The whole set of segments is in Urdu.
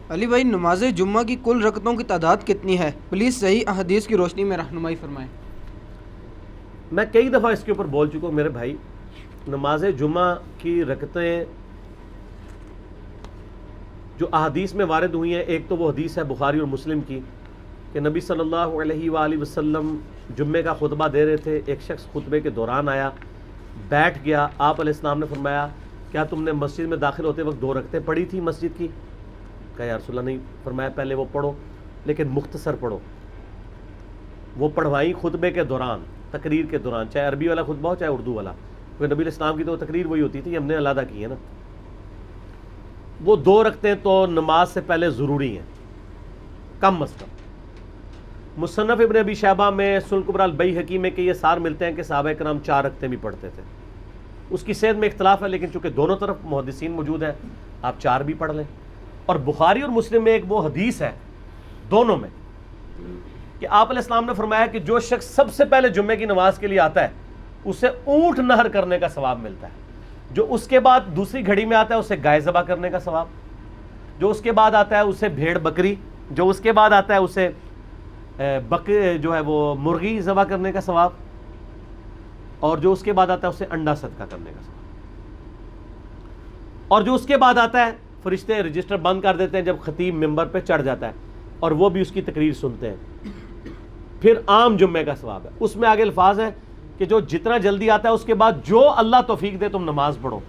علی بھائی، نماز جمعہ کی کل رکعتوں کی تعداد کتنی ہے؟ پلیز صحیح احادیث کی روشنی میں رہنمائی فرمائیں۔ میں کئی دفعہ اس کے اوپر بول چکا ہوں میرے بھائی، نماز جمعہ کی رکعتیں جو احادیث میں وارد ہوئی ہیں، ایک تو وہ حدیث ہے بخاری اور مسلم کی کہ نبی صلی اللہ علیہ وآلہ وسلم جمعے کا خطبہ دے رہے تھے، ایک شخص خطبے کے دوران آیا، بیٹھ گیا، آپ علیہ السلام نے فرمایا کیا تم نے مسجد میں داخل ہوتے وقت 2 رکعتیں پڑھی تھی مسجد کی؟ کہا یا رسول اللہ نہیں۔ فرمایا پہلے وہ پڑھو لیکن مختصر پڑھو۔ وہ پڑھوائی خطبے کے دوران، تقریر کے دوران، چاہے عربی والا خطبہ ہو چاہے اردو والا، کیونکہ نبی علیہ السلام کی تو تقریر وہی ہوتی تھی، ہم نے علیحدہ کی ہے نا۔ وہ 2 رکعتیں تو نماز سے پہلے ضروری ہیں کم از کم۔ مصنف ابن ابی شیبہ میں، سنن کبری البیہقی میں کہ یہ سار ملتے ہیں کہ صحابہ کرام 4 رکعتیں بھی پڑھتے تھے۔ اس کی صحت میں اختلاف ہے، لیکن چونکہ دونوں طرف محدثین موجود ہیں، آپ 4 بھی پڑھ لیں۔ اور بخاری اور مسلم میں ایک وہ حدیث ہے دونوں میں کہ آپ علیہ السلام نے فرمایا کہ جو شخص سب سے پہلے جمعے کی نماز کے لیے آتا ہے اسے اونٹ نہر کرنے کا ثواب ملتا ہے، جو اس کے بعد دوسری گھڑی میں آتا ہے اسے گائے ذبح کرنے کا ثواب، جو اس کے بعد آتا ہے اسے بھیڑ بکری، جو اس کے بعد آتا ہے اسے جو ہے وہ مرغی ذبح کرنے کا ثواب، اور جو اس کے بعد آتا ہے اسے انڈا صدقہ کرنے کا ثواب، اور جو اس کے بعد آتا ہے فرشتے رجسٹر بند کر دیتے ہیں جب خطیب ممبر پہ چڑھ جاتا ہے اور وہ بھی اس کی تقریر سنتے ہیں، پھر عام جمعے کا ثواب ہے۔ اس میں آگے الفاظ ہے کہ جو جتنا جلدی آتا ہے اس کے بعد جو اللہ توفیق دے تم نماز پڑھو،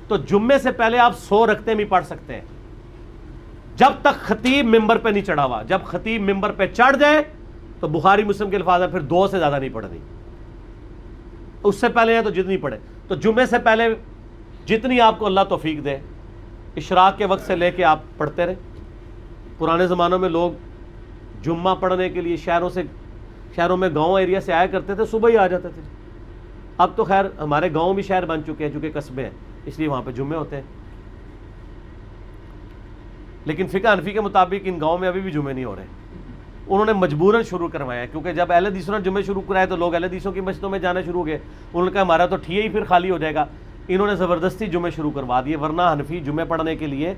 تو جمعے سے پہلے آپ 100 رکعتیں بھی پڑھ سکتے ہیں جب تک خطیب ممبر پہ نہیں چڑھا ہوا۔ جب خطیب ممبر پہ چڑھ جائے تو بخاری مسلم کے الفاظ ہے پھر 2 سے زیادہ نہیں پڑھنی، اس سے پہلے ہے تو جتنی پڑھے۔ تو جمعے سے پہلے جتنی آپ کو اللہ توفیق دے، اشراق کے وقت سے لے کے آپ پڑھتے رہے۔ پرانے زمانوں میں لوگ جمعہ پڑھنے کے لیے شہروں میں گاؤں ایریا سے آیا کرتے تھے، صبح ہی آ جاتے تھے۔ اب تو خیر ہمارے گاؤں بھی شہر بن چکے ہیں چونکہ قصبے ہیں، اس لیے وہاں پہ جمعے ہوتے ہیں، لیکن فقہ حنفی کے مطابق ان گاؤں میں ابھی بھی جمعے نہیں ہو رہے۔ انہوں نے مجبوراً شروع کروایا، کیونکہ جب اہل حدیثوں نے جمعے شروع کرائے تو لوگ اہل حدیثوں کی مسجدوں میں جانا شروع ہو گئے۔ انہوں نے کہا ہمارا تو ٹھیے ہی پھر خالی ہو جائے گا، انہوں نے زبردستی جمعے شروع کروا دیے، ورنہ حنفی جمعے پڑھنے کے لیے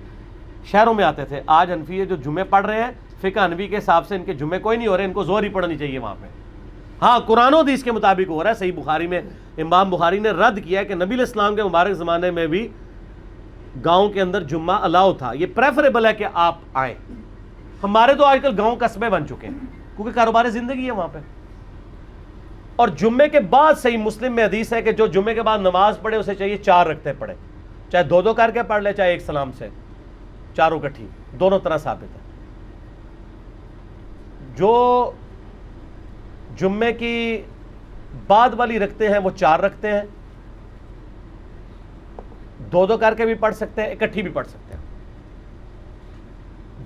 شہروں میں آتے تھے۔ آج حنفی جو جمعے پڑھ رہے ہیں فقہ حنفی کے حساب سے ان کے جمعے کوئی نہیں ہو رہے، ان کو ظہر ہی پڑھنی چاہیے وہاں پہ۔ ہاں قرآن و حدیث کے مطابق ہو رہا ہے۔ صحیح بخاری میں امام بخاری نے رد کیا ہے کہ نبی علیہ السلام کے مبارک زمانے میں بھی گاؤں کے اندر جمعہ الاؤ تھا، یہ پریفریبل ہے کہ آپ آئیں۔ ہمارے تو آج کل گاؤں قصبے بن چکے ہیں کیونکہ کاروبار زندگی ہے وہاں پہ۔ اور جمعے کے بعد صحیح مسلم میں حدیث ہے کہ جو جمعے کے بعد نماز پڑھے اسے چاہیے 4 رکعتیں پڑھے، چاہے 2 کر کے پڑھ لے چاہے ایک سلام سے، چاروں کٹھی، دونوں طرح ثابت ہے۔ جو جمعے کی بعد والی رکھتے ہیں وہ 4 رکھتے ہیں، 2 کر کے بھی پڑھ سکتے ہیں، اکٹھی بھی پڑھ سکتے ہیں۔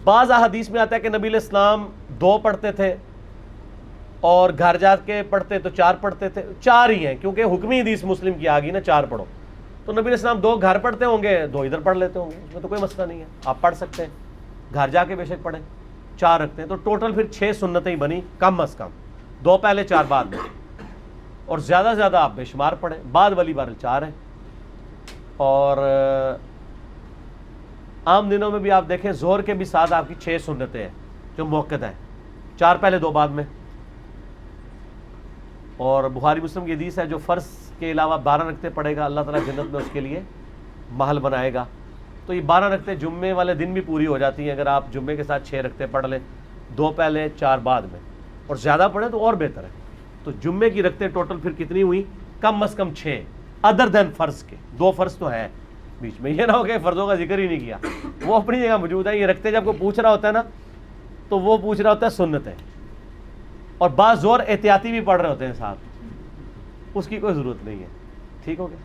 بعض احادیث میں آتا ہے کہ نبی علیہ السلام 2 پڑھتے تھے اور گھر جا کے پڑھتے تو 4 پڑھتے تھے، 4 ہی ہیں کیونکہ حکمی حدیث مسلم کی آ گئی نا 4 پڑھو، تو نبی علیہ السلام 2 گھر پڑھتے ہوں گے، 2 ادھر پڑھ لیتے ہوں گے، اس میں تو کوئی مسئلہ نہیں ہے، آپ پڑھ سکتے ہیں، گھر جا کے بے شک پڑھیں۔ 4 رکھتے ہیں تو ٹوٹل پھر 6 سنتیں ہی بنی کم از کم، 2 پہلے 4 بعد میں، اور زیادہ سے زیادہ آپ بے شمار پڑھیں، بعد والی بار 4 ہے۔ اور عام دنوں میں بھی آپ دیکھیں ظہر کے بھی ساتھ آپ کی 6 سنتیں ہیں جو موقت ہیں، 4 پہلے 2 بعد میں۔ اور بخاری مسلم کی حدیث ہے جو فرض کے علاوہ 12 رکعتیں پڑھے گا اللہ تعالیٰ جنت میں اس کے لیے محل بنائے گا۔ تو یہ 12 رکعتیں جمعے والے دن بھی پوری ہو جاتی ہیں اگر آپ جمعے کے ساتھ 6 رکعتیں پڑھ لیں، 2 پہلے 4 بعد میں، اور زیادہ پڑھیں تو اور بہتر ہے۔ تو جمعے کی رکعتیں ٹوٹل پھر کتنی ہوئی؟ کم از کم 6 ادر دین فرض کے، 2 فرض تو ہیں بیچ میں، یہ نہ ہو کہ فرضوں کا ذکر ہی نہیں کیا، وہ اپنی جگہ موجود ہے۔ یہ رکھتے جب کوئی پوچھ رہا ہوتا ہے نا تو وہ پوچھ رہا ہوتا ہے سنتیں، اور بعض زور احتیاطی بھی پڑھ رہے ہوتے ہیں ساتھ، اس کی کوئی ضرورت نہیں ہے۔ ٹھیک ہو گیا؟